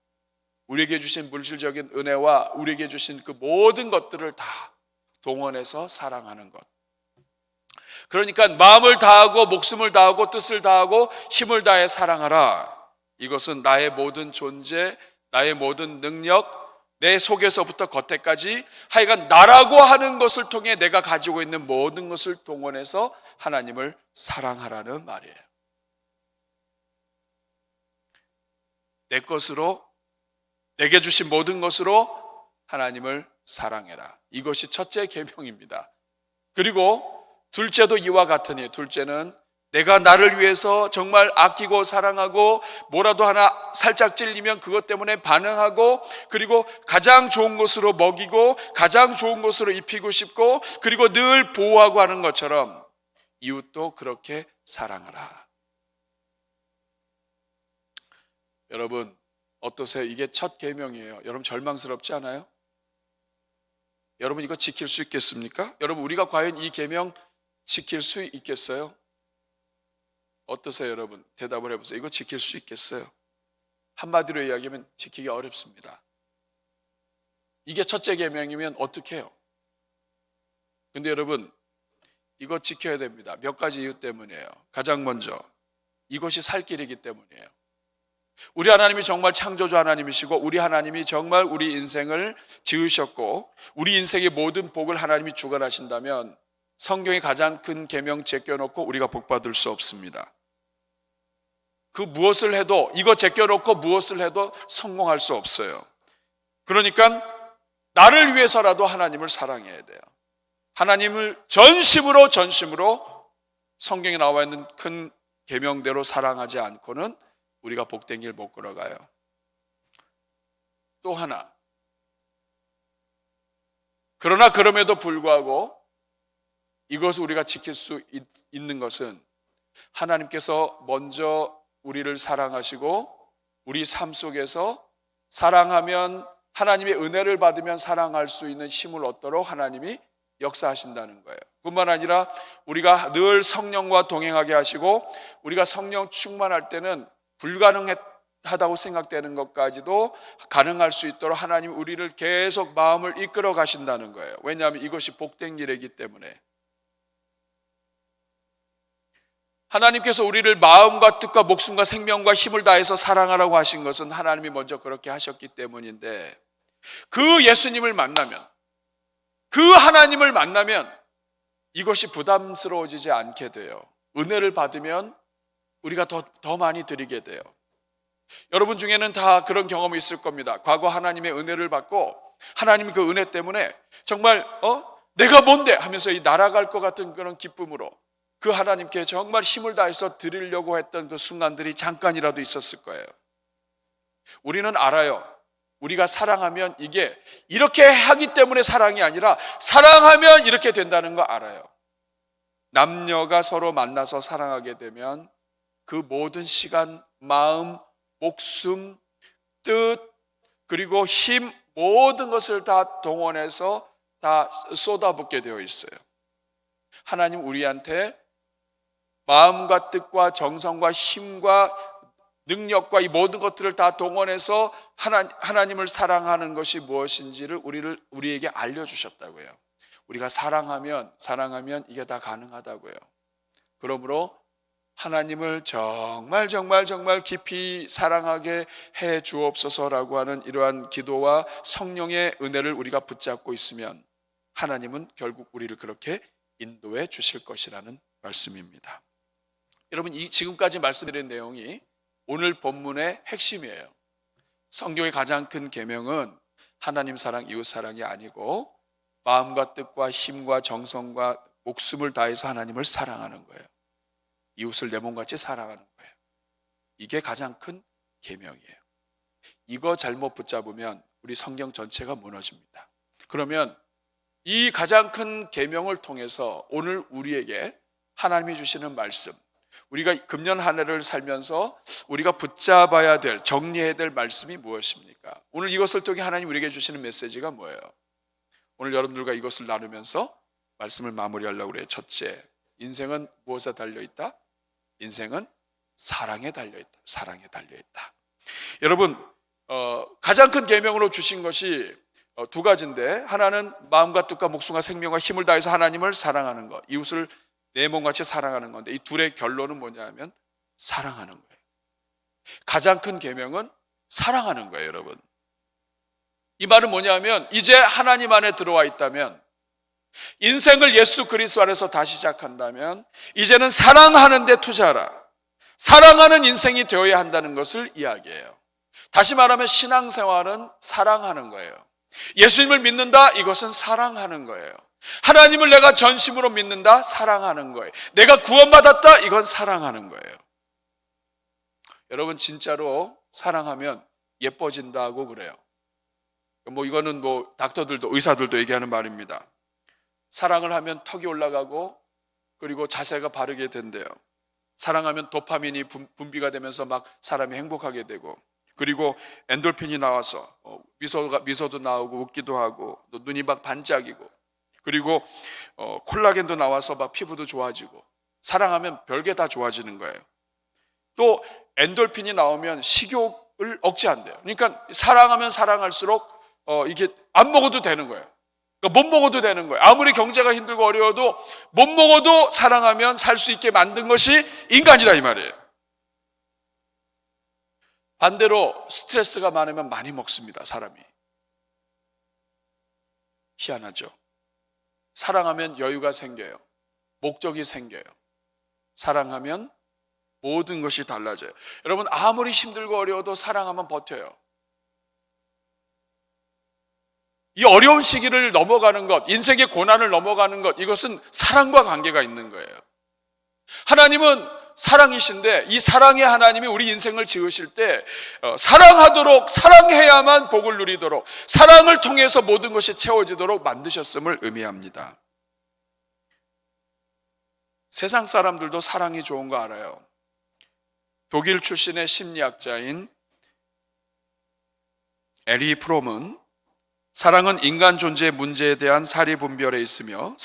우리에게 주신 물질적인 은혜와 우리에게 주신 그 모든 것들을 다 동원해서 사랑하는 것. 그러니까 마음을 다하고 목숨을 다하고 뜻을 다하고 힘을 다해 사랑하라. 이것은 나의 모든 존재, 나의 모든 능력, 내 속에서부터 겉에까지, 하여간 나라고 하는 것을 통해 내가 가지고 있는 모든 것을 동원해서 하나님을 사랑하라는 말이에요. 내 것으로, 내게 주신 모든 것으로 하나님을 사랑해라. 이것이 첫째 계명입니다. 그리고 둘째도 이와 같으니, 둘째는 내가 나를 위해서 정말 아끼고 사랑하고 뭐라도 하나 살짝 찔리면 그것 때문에 반응하고, 그리고 가장 좋은 곳으로 먹이고 가장 좋은 곳으로 입히고 싶고, 그리고 늘 보호하고 하는 것처럼 이웃도 그렇게 사랑하라. 여러분 어떠세요? 이게 첫 계명이에요. 여러분 절망스럽지 않아요? 여러분 이거 지킬 수 있겠습니까? 여러분 우리가 과연 이 계명 지킬 수 있겠어요? 어떠세요 여러분? 대답을 해보세요. 이거 지킬 수 있겠어요? 한마디로 이야기하면 지키기 어렵습니다. 이게 첫째 계명이면 어떻게 해요? 근데 여러분 이거 지켜야 됩니다. 몇 가지 이유 때문이에요. 가장 먼저 이것이 살 길이기 때문이에요. 우리 하나님이 정말 창조주 하나님이시고, 우리 하나님이 정말 우리 인생을 지으셨고, 우리 인생의 모든 복을 하나님이 주관하신다면 성경의 가장 큰 계명 제껴놓고 우리가 복받을 수 없습니다. 그 무엇을 해도, 이거 제껴놓고 무엇을 해도 성공할 수 없어요. 그러니까 나를 위해서라도 하나님을 사랑해야 돼요. 하나님을 전심으로 성경에 나와 있는 큰 계명대로 사랑하지 않고는 우리가 복된 길 못 걸어가요. 또 하나, 그러나 그럼에도 불구하고 이것을 우리가 지킬 수 있는 것은 하나님께서 먼저 우리를 사랑하시고, 우리 삶 속에서 사랑하면, 하나님의 은혜를 받으면 사랑할 수 있는 힘을 얻도록 하나님이 역사하신다는 거예요. 뿐만 아니라 우리가 늘 성령과 동행하게 하시고, 우리가 성령 충만할 때는 불가능하다고 생각되는 것까지도 가능할 수 있도록 하나님 우리를 계속 마음을 이끌어 가신다는 거예요. 왜냐하면 이것이 복된 길이기 때문에. 하나님께서 우리를 마음과 뜻과 목숨과 생명과 힘을 다해서 사랑하라고 하신 것은 하나님이 먼저 그렇게 하셨기 때문인데, 그 예수님을 만나면, 그 하나님을 만나면 이것이 부담스러워지지 않게 돼요. 은혜를 받으면 우리가 더 많이 드리게 돼요. 여러분 중에는 다 그런 경험이 있을 겁니다. 과거 하나님의 은혜를 받고 하나님 그 은혜 때문에 정말 내가 뭔데 하면서 날아갈 것 같은 그런 기쁨으로 그 하나님께 정말 힘을 다해서 드리려고 했던 그 순간들이 잠깐이라도 있었을 거예요. 우리는 알아요. 우리가 사랑하면 이게 이렇게 하기 때문에 사랑이 아니라 사랑하면 이렇게 된다는 거 알아요. 남녀가 서로 만나서 사랑하게 되면 그 모든 시간, 마음, 목숨, 뜻, 그리고 힘, 모든 것을 다 동원해서 다 쏟아붓게 되어 있어요. 하나님 우리한테 마음과 뜻과 정성과 힘과 능력과 이 모든 것들을 다 동원해서 하나님을 사랑하는 것이 무엇인지를 우리에게 알려주셨다고요. 우리가 사랑하면 이게 다 가능하다고요. 그러므로 하나님을 정말 깊이 사랑하게 해 주옵소서라고 하는 이러한 기도와 성령의 은혜를 우리가 붙잡고 있으면 하나님은 결국 우리를 그렇게 인도해 주실 것이라는 말씀입니다. 여러분 지금까지 말씀드린 내용이 오늘 본문의 핵심이에요. 성경의 가장 큰 계명은 하나님 사랑, 이웃 사랑이 아니고 마음과 뜻과 힘과 정성과 목숨을 다해서 하나님을 사랑하는 거예요. 이웃을 내 몸같이 사랑하는 거예요. 이게 가장 큰 계명이에요. 이거 잘못 붙잡으면 우리 성경 전체가 무너집니다. 그러면 이 가장 큰 계명을 통해서 오늘 우리에게 하나님이 주시는 말씀, 우리가 금년 한 해를 살면서 우리가 붙잡아야 될, 정리해야 될 말씀이 무엇입니까? 오늘 이것을 통해 하나님 우리에게 주시는 메시지가 뭐예요? 오늘 여러분들과 이것을 나누면서 말씀을 마무리하려고 그래요. 첫째, 인생은 무엇에 달려있다? 인생은 사랑에 달려있다. 사랑에 달려있다. 여러분 가장 큰 계명으로 주신 것이 두 가지인데, 하나는 마음과 뜻과 목숨과 생명과 힘을 다해서 하나님을 사랑하는 것, 이웃을 내 몸같이 사랑하는 건데, 이 둘의 결론은 뭐냐면 사랑하는 거예요. 가장 큰 계명은 사랑하는 거예요. 여러분 이 말은 뭐냐면, 이제 하나님 안에 들어와 있다면, 인생을 예수 그리스도 안에서 다시 시작한다면 이제는 사랑하는 데 투자하라. 사랑하는 인생이 되어야 한다는 것을 이야기해요. 다시 말하면 신앙생활은 사랑하는 거예요. 예수님을 믿는다, 이것은 사랑하는 거예요. 하나님을 내가 전심으로 믿는다, 사랑하는 거예요. 내가 구원받았다, 이건 사랑하는 거예요. 여러분, 진짜로 사랑하면 예뻐진다고 그래요. 이거는 닥터들도, 의사들도 얘기하는 말입니다. 사랑을 하면 턱이 올라가고, 그리고 자세가 바르게 된대요. 사랑하면 도파민이 분비가 되면서 막 사람이 행복하게 되고, 그리고 엔돌핀이 나와서 미소도 나오고 웃기도 하고, 또 눈이 막 반짝이고, 그리고 콜라겐도 나와서 막 피부도 좋아지고, 사랑하면 별게 다 좋아지는 거예요. 또 엔돌핀이 나오면 식욕을 억제한대요. 그러니까 사랑하면 사랑할수록 이게 안 먹어도 되는 거예요. 그러니까 못 먹어도 되는 거예요. 아무리 경제가 힘들고 어려워도 못 먹어도 사랑하면 살 수 있게 만든 것이 인간이다, 이 말이에요. 반대로 스트레스가 많으면 많이 먹습니다, 사람이. 희한하죠. 사랑하면 여유가 생겨요. 목적이 생겨요. 사랑하면 모든 것이 달라져요. 여러분, 아무리 힘들고 어려워도 사랑하면 버텨요. 이 어려운 시기를 넘어가는 것, 인생의 고난을 넘어가는 것, 이것은 사랑과 관계가 있는 거예요. 하나님은 사랑이신데, 이 사랑의 하나님이 우리 인생을 지으실 때 사랑하도록, 사랑해야만 복을 누리도록, 사랑을 통해서 모든 것이 채워지도록 만드셨음을 의미합니다. 세상 사람들도 사랑이 좋은 거 알아요. 독일 출신의 심리학자인 에리 프롬은 사랑은 인간 존재의 문제에 대한 사리분별이 있으며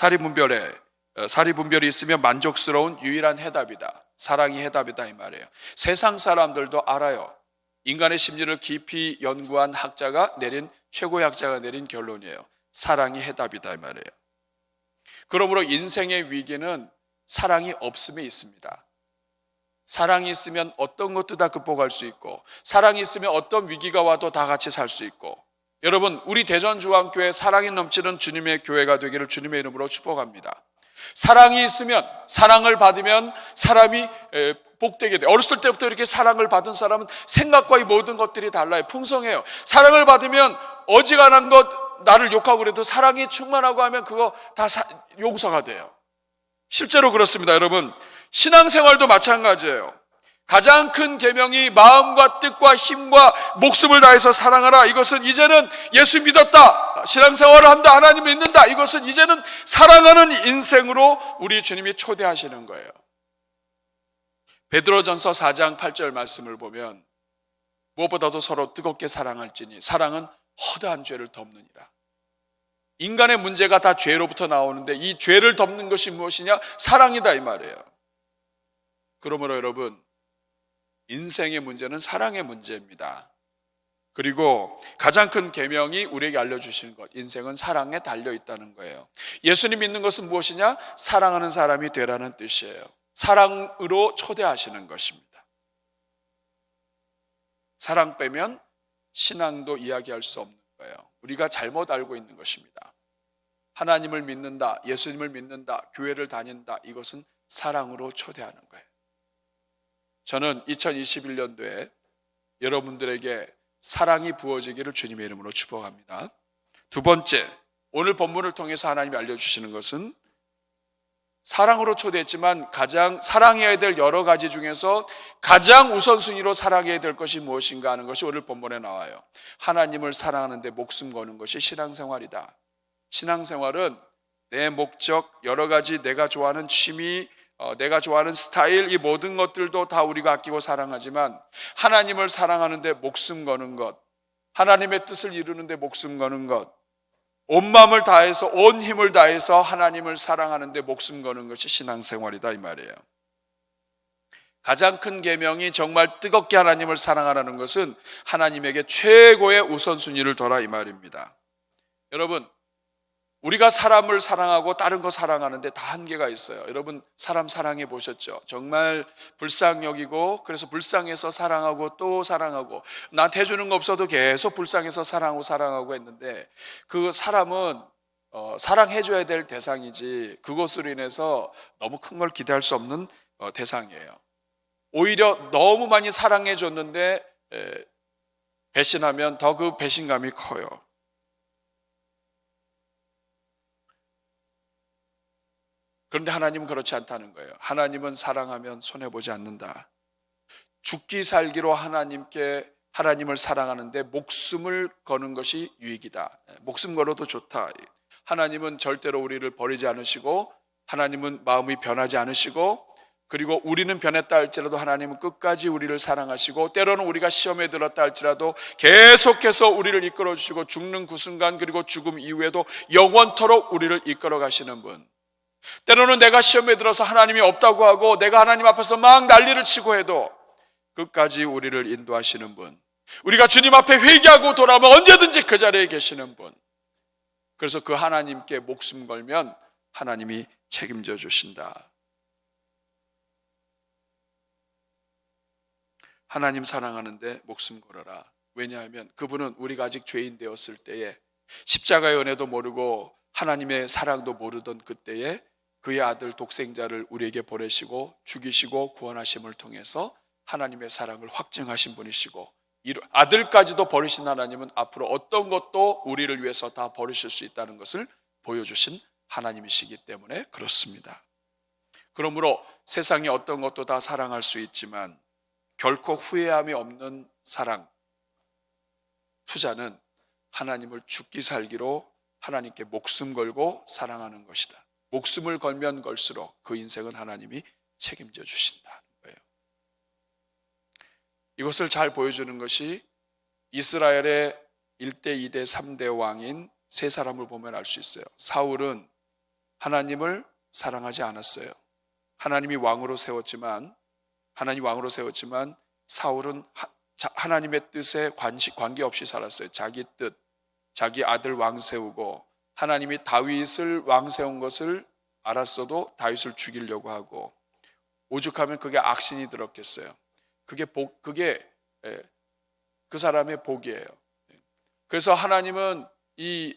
만족스러운 유일한 해답이다. 사랑이 해답이다, 이 말이에요. 세상 사람들도 알아요. 인간의 심리를 깊이 연구한 최고의 학자가 내린 결론이에요. 사랑이 해답이다, 이 말이에요. 그러므로 인생의 위기는 사랑이 없음에 있습니다. 사랑이 있으면 어떤 것도 다 극복할 수 있고, 사랑이 있으면 어떤 위기가 와도 다 같이 살 수 있고, 여러분, 우리 대전중앙교회 사랑이 넘치는 주님의 교회가 되기를 주님의 이름으로 축복합니다. 사랑이 있으면, 사랑을 받으면 사람이 복되게 돼요. 어렸을 때부터 이렇게 사랑을 받은 사람은 생각과 이 모든 것들이 달라요. 풍성해요. 사랑을 받으면 어지간한 것, 나를 욕하고 그래도 사랑이 충만하고 하면 그거 다 용서가 돼요. 실제로 그렇습니다, 여러분. 신앙생활도 마찬가지예요. 가장 큰 계명이 마음과 뜻과 힘과 목숨을 다해서 사랑하라. 이것은 이제는 예수 믿었다, 신앙생활을 한다, 하나님 믿는다, 이것은 이제는 사랑하는 인생으로 우리 주님이 초대하시는 거예요. 베드로전서 4장 8절 말씀을 보면 무엇보다도 서로 뜨겁게 사랑할지니 사랑은 허다한 죄를 덮느니라. 인간의 문제가 다 죄로부터 나오는데 이 죄를 덮는 것이 무엇이냐? 사랑이다, 이 말이에요. 그러므로 여러분, 인생의 문제는 사랑의 문제입니다. 그리고 가장 큰 계명이 우리에게 알려주시는 것, 인생은 사랑에 달려있다는 거예요. 예수님 믿는 것은 무엇이냐? 사랑하는 사람이 되라는 뜻이에요. 사랑으로 초대하시는 것입니다. 사랑 빼면 신앙도 이야기할 수 없는 거예요. 우리가 잘못 알고 있는 것입니다. 하나님을 믿는다, 예수님을 믿는다, 교회를 다닌다, 이것은 사랑으로 초대하는 거예요. 저는 2021년도에 여러분들에게 사랑이 부어지기를 주님의 이름으로 축복합니다. 두 번째, 오늘 본문을 통해서 하나님이 알려주시는 것은 사랑으로 초대했지만 가장 사랑해야 될 여러 가지 중에서 가장 우선순위로 사랑해야 될 것이 무엇인가 하는 것이 오늘 본문에 나와요. 하나님을 사랑하는데 목숨 거는 것이 신앙생활이다. 신앙생활은 내 목적, 여러 가지 내가 좋아하는 취미, 내가 좋아하는 스타일, 이 모든 것들도 다 우리가 아끼고 사랑하지만 하나님을 사랑하는데 목숨 거는 것, 하나님의 뜻을 이루는데 목숨 거는 것, 온 마음을 다해서 온 힘을 다해서 하나님을 사랑하는데 목숨 거는 것이 신앙생활이다, 이 말이에요. 가장 큰 계명이 정말 뜨겁게 하나님을 사랑하라는 것은 하나님에게 최고의 우선순위를 둬라, 이 말입니다. 여러분, 우리가 사람을 사랑하고 다른 거 사랑하는데 다 한계가 있어요. 여러분, 사람 사랑해 보셨죠? 정말 불쌍히 여기고, 그래서 불쌍해서 사랑하고 또 사랑하고, 나한테 해주는 거 없어도 계속 불쌍해서 사랑하고 했는데 그 사람은 사랑해줘야 될 대상이지 그것으로 인해서 너무 큰 걸 기대할 수 없는 대상이에요. 오히려 너무 많이 사랑해줬는데 배신하면 더 그 배신감이 커요. 그런데 하나님은 그렇지 않다는 거예요. 하나님은 사랑하면 손해보지 않는다. 죽기 살기로 하나님을 사랑하는데 목숨을 거는 것이 유익이다. 목숨 걸어도 좋다. 하나님은 절대로 우리를 버리지 않으시고, 하나님은 마음이 변하지 않으시고, 그리고 우리는 변했다 할지라도 하나님은 끝까지 우리를 사랑하시고, 때로는 우리가 시험에 들었다 할지라도 계속해서 우리를 이끌어 주시고, 죽는 그 순간 그리고 죽음 이후에도 영원토록 우리를 이끌어 가시는 분. 때로는 내가 시험에 들어서 하나님이 없다고 하고 내가 하나님 앞에서 막 난리를 치고 해도 끝까지 우리를 인도하시는 분, 우리가 주님 앞에 회개하고 돌아오면 언제든지 그 자리에 계시는 분. 그래서 그 하나님께 목숨 걸면 하나님이 책임져 주신다. 하나님 사랑하는데 목숨 걸어라. 왜냐하면 그분은 우리가 아직 죄인 되었을 때에, 십자가의 은혜도 모르고 하나님의 사랑도 모르던 그때에 그의 아들 독생자를 우리에게 보내시고 죽이시고 구원하심을 통해서 하나님의 사랑을 확증하신 분이시고, 아들까지도 버리신 하나님은 앞으로 어떤 것도 우리를 위해서 다 버리실 수 있다는 것을 보여주신 하나님이시기 때문에 그렇습니다. 그러므로 세상에 어떤 것도 다 사랑할 수 있지만 결코 후회함이 없는 사랑, 투자는 하나님을 죽기 살기로 하나님께 목숨 걸고 사랑하는 것이다. 목숨을 걸면 걸수록 그 인생은 하나님이 책임져 주신다는 거예요. 이것을 잘 보여주는 것이 이스라엘의 1대, 2대, 3대 왕인 세 사람을 보면 알 수 있어요. 사울은 하나님을 사랑하지 않았어요. 하나님이 왕으로 세웠지만 사울은 하나님의 뜻에 관계없이 살았어요. 자기 뜻, 자기 아들 왕 세우고, 하나님이 다윗을 왕 세운 것을 알았어도 다윗을 죽이려고 하고, 오죽하면 그게 악신이 들었겠어요. 그게 그 사람의 복이에요. 그래서 하나님은 이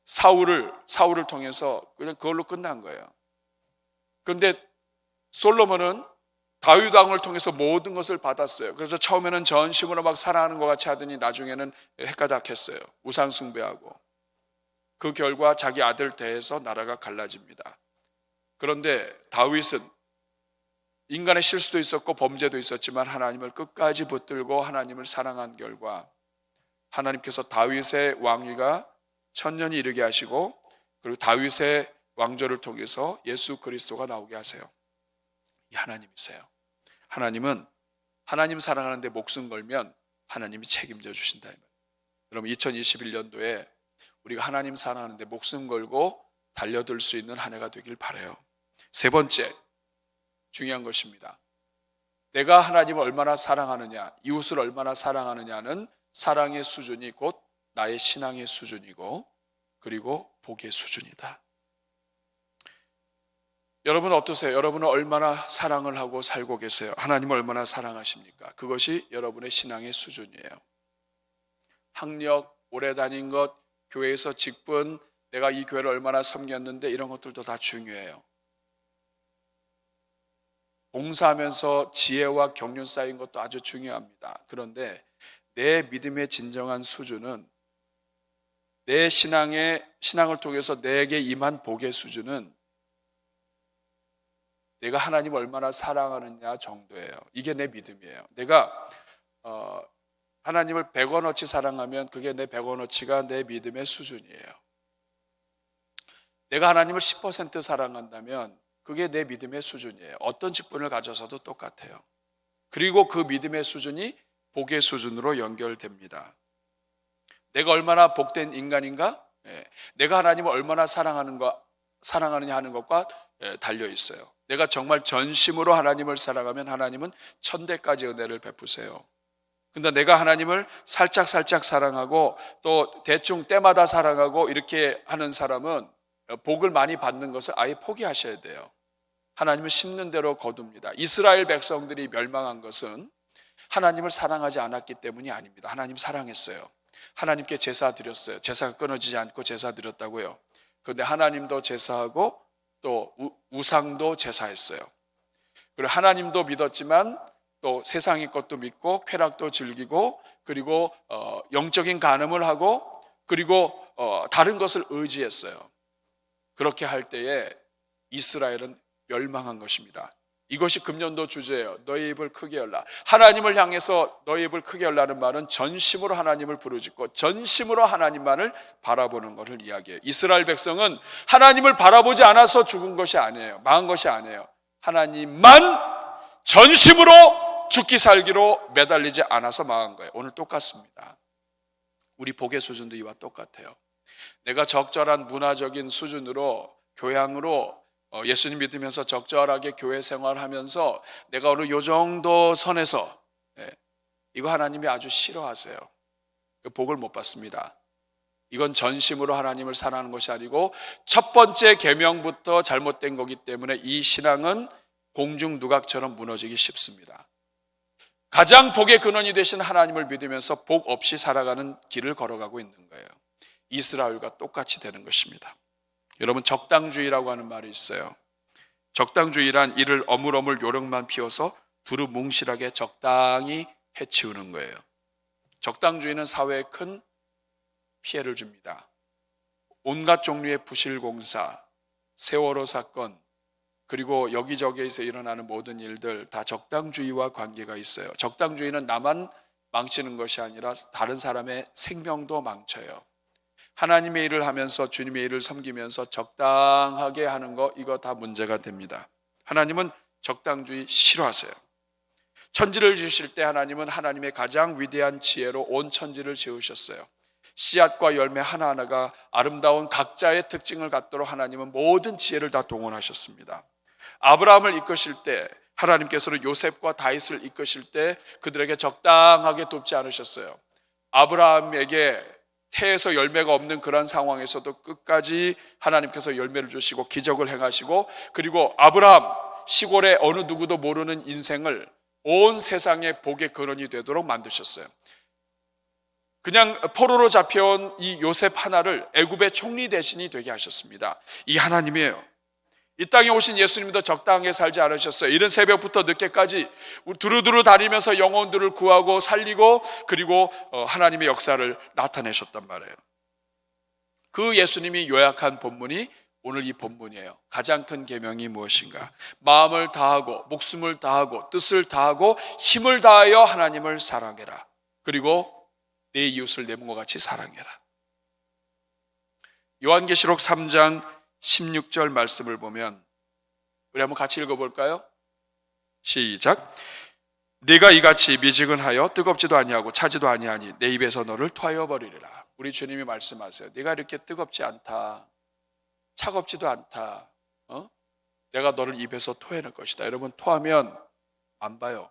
사울을 통해서 그냥 그걸로 끝난 거예요. 그런데 솔로몬은 다윗 왕을 통해서 모든 것을 받았어요. 그래서 처음에는 전심으로 막 사랑하는 것 같이 하더니 나중에는 헷가닥했어요. 우상 숭배하고. 그 결과 자기 아들 대에서 나라가 갈라집니다. 그런데 다윗은 인간의 실수도 있었고 범죄도 있었지만 하나님을 끝까지 붙들고 하나님을 사랑한 결과 하나님께서 다윗의 왕위가 천년이 이르게 하시고, 그리고 다윗의 왕조를 통해서 예수 그리스도가 나오게 하세요. 이 하나님이세요. 하나님은 하나님 사랑하는데 목숨 걸면 하나님이 책임져 주신다. 여러분, 2021년도에 우리가 하나님 사랑하는데 목숨 걸고 달려들 수 있는 한 해가 되길 바라요. 세 번째, 중요한 것입니다. 내가 하나님을 얼마나 사랑하느냐, 이웃을 얼마나 사랑하느냐는 사랑의 수준이 곧 나의 신앙의 수준이고, 그리고 복의 수준이다. 여러분 어떠세요? 여러분은 얼마나 사랑을 하고 살고 계세요? 하나님을 얼마나 사랑하십니까? 그것이 여러분의 신앙의 수준이에요. 학력, 오래 다닌 것, 교회에서 직분, 내가 이 교회를 얼마나 섬겼는데, 이런 것들도 다 중요해요. 봉사하면서 지혜와 경륜 쌓인 것도 아주 중요합니다. 그런데 내 믿음의 진정한 수준은, 내 신앙을 통해서 내게 임한 복의 수준은 내가 하나님을 얼마나 사랑하느냐 정도예요. 이게 내 믿음이에요. 내가 하나님을 100원어치 사랑하면 그게 내 100원어치가 내 믿음의 수준이에요. 내가 하나님을 10% 사랑한다면 그게 내 믿음의 수준이에요. 어떤 직분을 가져서도 똑같아요. 그리고 그 믿음의 수준이 복의 수준으로 연결됩니다. 내가 얼마나 복된 인간인가? 내가 하나님을 얼마나 사랑하느냐 하는 것과 달려 있어요. 내가 정말 전심으로 하나님을 사랑하면 하나님은 천대까지 은혜를 베푸세요. 근데 내가 하나님을 살짝 사랑하고 또 대충 때마다 사랑하고 이렇게 하는 사람은 복을 많이 받는 것을 아예 포기하셔야 돼요. 하나님은 심는 대로 거둡니다. 이스라엘 백성들이 멸망한 것은 하나님을 사랑하지 않았기 때문이 아닙니다. 하나님 사랑했어요. 하나님께 제사 드렸어요. 제사가 끊어지지 않고 제사 드렸다고요. 그런데 하나님도 제사하고 또 우상도 제사했어요. 그리고 하나님도 믿었지만 또 세상의 것도 믿고 쾌락도 즐기고, 그리고 영적인 간음을 하고, 그리고 다른 것을 의지했어요. 그렇게 할 때에 이스라엘은 멸망한 것입니다. 이것이 금년도 주제예요. 너희 입을 크게 열라. 하나님을 향해서 너희 입을 크게 열라는 말은 전심으로 하나님을 부르짖고 전심으로 하나님만을 바라보는 것을 이야기해요. 이스라엘 백성은 하나님을 바라보지 않아서 죽은 것이 아니에요. 망한 것이 아니에요. 하나님만 전심으로 죽기 살기로 매달리지 않아서 망한 거예요. 오늘 똑같습니다. 우리 복의 수준도 이와 똑같아요. 내가 적절한 문화적인 수준으로 교양으로 예수님 믿으면서 적절하게 교회 생활하면서 내가 어느 요 정도 선에서 이거 하나님이 아주 싫어하세요. 복을 못 받습니다. 이건 전심으로 하나님을 사랑하는 것이 아니고 첫 번째 계명부터 잘못된 거기 때문에 이 신앙은 공중 누각처럼 무너지기 쉽습니다. 가장 복의 근원이 되신 하나님을 믿으면서 복 없이 살아가는 길을 걸어가고 있는 거예요. 이스라엘과 똑같이 되는 것입니다. 여러분, 적당주의라고 하는 말이 있어요. 적당주의란 이를 어물어물 요령만 피워서 두루뭉실하게 적당히 해치우는 거예요. 적당주의는 사회에 큰 피해를 줍니다. 온갖 종류의 부실공사, 세월호 사건, 그리고 여기저기에서 일어나는 모든 일들 다 적당주의와 관계가 있어요. 적당주의는 나만 망치는 것이 아니라 다른 사람의 생명도 망쳐요. 하나님의 일을 하면서 주님의 일을 섬기면서 적당하게 하는 거, 이거 다 문제가 됩니다. 하나님은 적당주의 싫어하세요. 천지를 지으실 때 하나님은 하나님의 가장 위대한 지혜로 온 천지를 지으셨어요. 씨앗과 열매 하나하나가 아름다운 각자의 특징을 갖도록 하나님은 모든 지혜를 다 동원하셨습니다. 아브라함을 이끄실 때, 하나님께서는 요셉과 다윗을 이끄실 때 그들에게 적당하게 돕지 않으셨어요. 아브라함에게 태에서 열매가 없는 그런 상황에서도 끝까지 하나님께서 열매를 주시고 기적을 행하시고, 그리고 아브라함 시골의 어느 누구도 모르는 인생을 온 세상의 복의 근원이 되도록 만드셨어요. 그냥 포로로 잡혀온 이 요셉 하나를 애굽의 총리 대신이 되게 하셨습니다. 이 하나님이에요. 이 땅에 오신 예수님도 적당하게 살지 않으셨어요. 이른 새벽부터 늦게까지 두루두루 다니면서 영혼들을 구하고 살리고, 그리고 하나님의 역사를 나타내셨단 말이에요. 그 예수님이 요약한 본문이 오늘 이 본문이에요. 가장 큰 계명이 무엇인가? 마음을 다하고 목숨을 다하고 뜻을 다하고 힘을 다하여 하나님을 사랑해라. 그리고 내 이웃을 내 몸과 같이 사랑해라. 요한계시록 3장 16절 말씀을 보면 우리 한번 같이 읽어볼까요? 시작. 네가 이같이 미지근하여 뜨겁지도 아니하고 차지도 아니하니 내 입에서 너를 토하여 버리리라. 우리 주님이 말씀하세요. 네가 이렇게 뜨겁지 않다, 차갑지도 않다, 내가 너를 입에서 토해낼 것이다. 여러분, 토하면 안 봐요.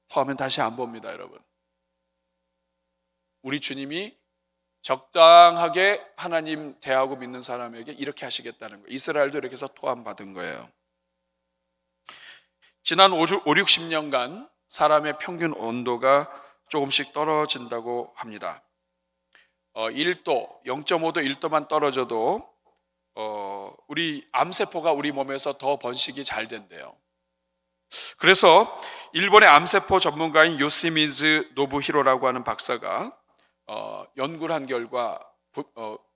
토하면 다시 안 봅니다. 여러분, 우리 주님이 적당하게 하나님 대하고 믿는 사람에게 이렇게 하시겠다는 거예요. 이스라엘도 이렇게 해서 토함받은 거예요. 지난 50-60년간 사람의 평균 온도가 조금씩 떨어진다고 합니다. 1도, 0.5도, 1도만 떨어져도 우리 암세포가 우리 몸에서 더 번식이 잘 된대요. 그래서 일본의 암세포 전문가인 요시미즈 노부히로라고 하는 박사가 연구를 한 결과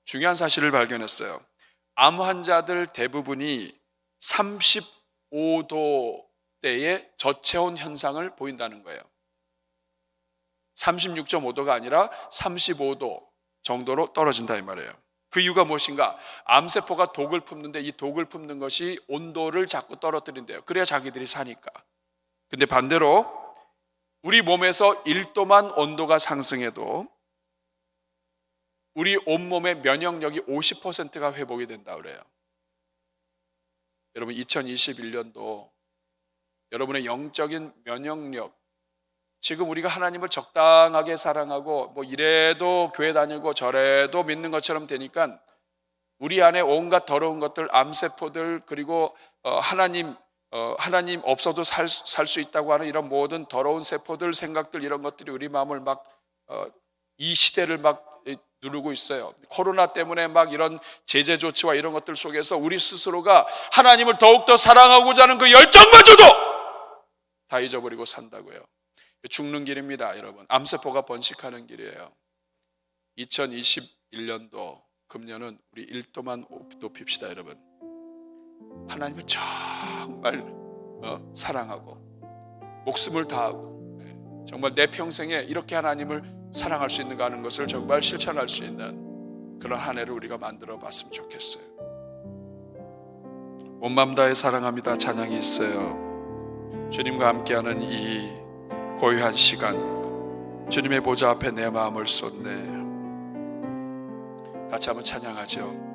중요한 사실을 발견했어요. 암 환자들 대부분이 35도대의 저체온 현상을 보인다는 거예요. 36.5도가 아니라 35도 정도로 떨어진다 이 말이에요. 그 이유가 무엇인가? 암세포가 독을 품는데 이 독을 품는 것이 온도를 자꾸 떨어뜨린대요. 그래야 자기들이 사니까. 근데 반대로 우리 몸에서 1도만 온도가 상승해도 우리 온몸의 면역력이 50%가 회복이 된다 그래요. 여러분, 2021년도 여러분의 영적인 면역력, 지금 우리가 하나님을 적당하게 사랑하고 뭐 이래도 교회 다니고 저래도 믿는 것처럼 되니까 우리 안에 온갖 더러운 것들, 암세포들, 그리고 하나님 없어도 살 수 있다고 하는 이런 모든 더러운 세포들, 생각들, 이런 것들이 우리 마음을 막 이 시대를 막 누르고 있어요. 코로나 때문에 막 이런 제재 조치와 이런 것들 속에서 우리 스스로가 하나님을 더욱더 사랑하고자 하는 그 열정마저도 다 잊어버리고 산다고요. 죽는 길입니다, 여러분. 암세포가 번식하는 길이에요. 2021년도 금년은 우리 1도만 높입시다. 여러분, 하나님을 정말 사랑하고 목숨을 다하고 정말 내 평생에 이렇게 하나님을 사랑할 수 있는가 하는 것을 정말 실천할 수 있는 그런 한 해를 우리가 만들어 봤으면 좋겠어요. 온 마음 다해 사랑합니다 찬양이 있어요. 주님과 함께하는 이 고요한 시간, 주님의 보좌 앞에 내 마음을 쏟네. 같이 한번 찬양하죠.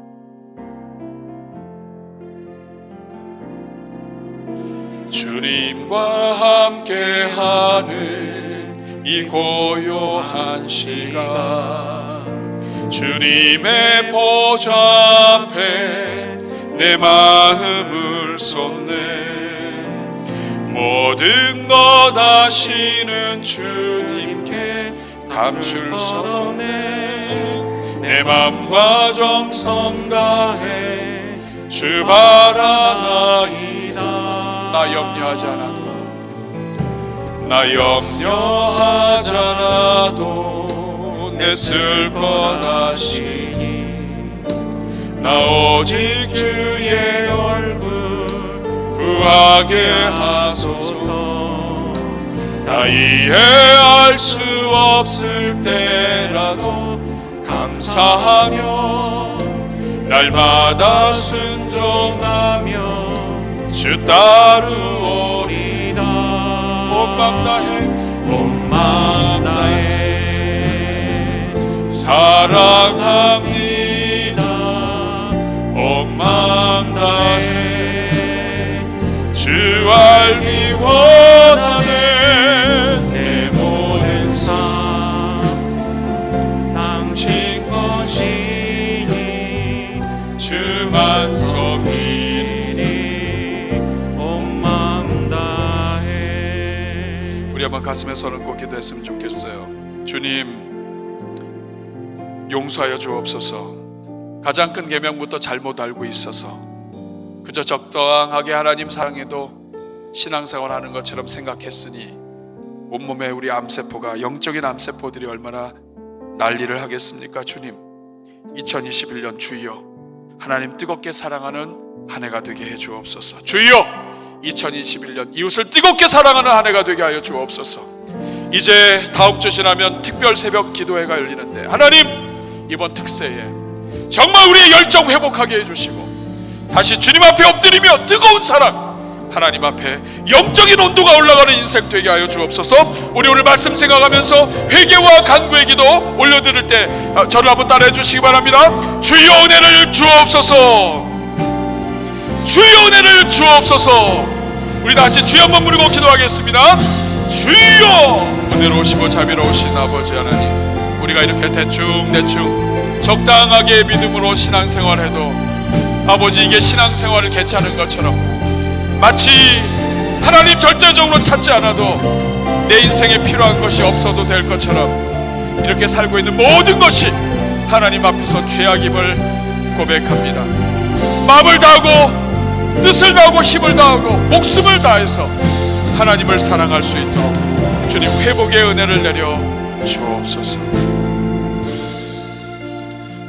주님과 함께하는 이 고요한 시간, 주님의 보좌 앞에 내 마음을 쏟네. 모든 것 아시는 주님께 감출 수 없네. 내 마음과 정성 다해 주 바라나이다. 나 염려하지 않아도, 나 염려하지 않아도 내 슬 것 아시니. 나 오직 주의 얼굴 구하게 하소서. 다 이해할 수 없을 때라도 감사하며 날마다 순종하며 주 따르오리다. 온 맘 다해, 온 맘 다해 사랑합니다. 온 맘 다해 주 알기 원하네. 내 모든 삶 당신 것이니 주만 섬기니. 우리 한번 가슴에 손을 꼭 기도했으면 좋겠어요. 주님, 용서하여 주옵소서. 가장 큰 계명부터 잘못 알고 있어서 그저 적당하게 하나님 사랑해도 신앙생활하는 것처럼 생각했으니 온몸에 우리 암세포가, 영적인 암세포들이 얼마나 난리를 하겠습니까? 주님, 2021년 주여 하나님 뜨겁게 사랑하는 한 해가 되게 해 주옵소서. 주여 2021년 이웃을 뜨겁게 사랑하는 한 해가 되게 하여 주옵소서. 이제 다음 주 지나면 특별 새벽 기도회가 열리는데 하나님, 이번 특세에 정말 우리의 열정 회복하게 해주시고 다시 주님 앞에 엎드리며 뜨거운 사랑, 하나님 앞에 영적인 온도가 올라가는 인생 되게 하여 주옵소서. 우리 오늘 말씀 생각하면서 회개와 간구의 기도 올려드릴 때 저를 한번 따라해 주시기 바랍니다. 주여 은혜를 주옵소서. 주여 은혜를 주옵소서. 우리 다같이 주여 한번 부르고 기도하겠습니다. 주여, 은혜로우시고 자비로우신 아버지 하나님, 우리가 이렇게 대충 적당하게 믿음으로 신앙생활해도 아버지, 이게 신앙생활을 개최하는 것처럼 마치 하나님 절대적으로 찾지 않아도 내 인생에 필요한 것이 없어도 될 것처럼 이렇게 살고 있는 모든 것이 하나님 앞에서 죄악임을 고백합니다. 마음을 다하고 뜻을 다하고 힘을 다하고 목숨을 다해서 하나님을 사랑할 수 있도록 주님 회복의 은혜를 내려 주옵소서.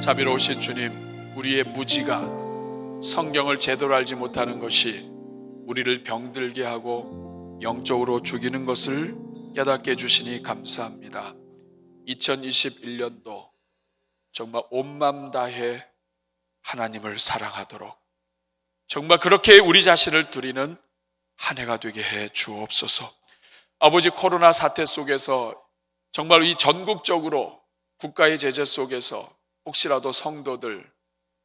자비로우신 주님, 우리의 무지가 성경을 제대로 알지 못하는 것이 우리를 병들게 하고 영적으로 죽이는 것을 깨닫게 해주시니 감사합니다. 2021년도 정말 온 맘 다해 하나님을 사랑하도록 정말 그렇게 우리 자신을 드리는 한 해가 되게 해 주옵소서. 아버지, 코로나 사태 속에서 정말 이 전국적으로 국가의 제재 속에서 혹시라도 성도들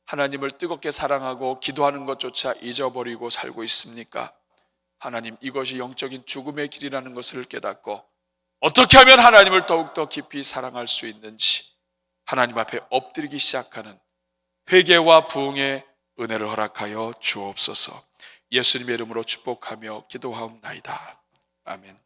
하나님을 뜨겁게 사랑하고 기도하는 것조차 잊어버리고 살고 있습니까? 하나님, 이것이 영적인 죽음의 길이라는 것을 깨닫고 어떻게 하면 하나님을 더욱더 깊이 사랑할 수 있는지 하나님 앞에 엎드리기 시작하는 회개와 부흥의 은혜를 허락하여 주옵소서. 예수님의 이름으로 축복하며 기도하옵나이다. 아멘.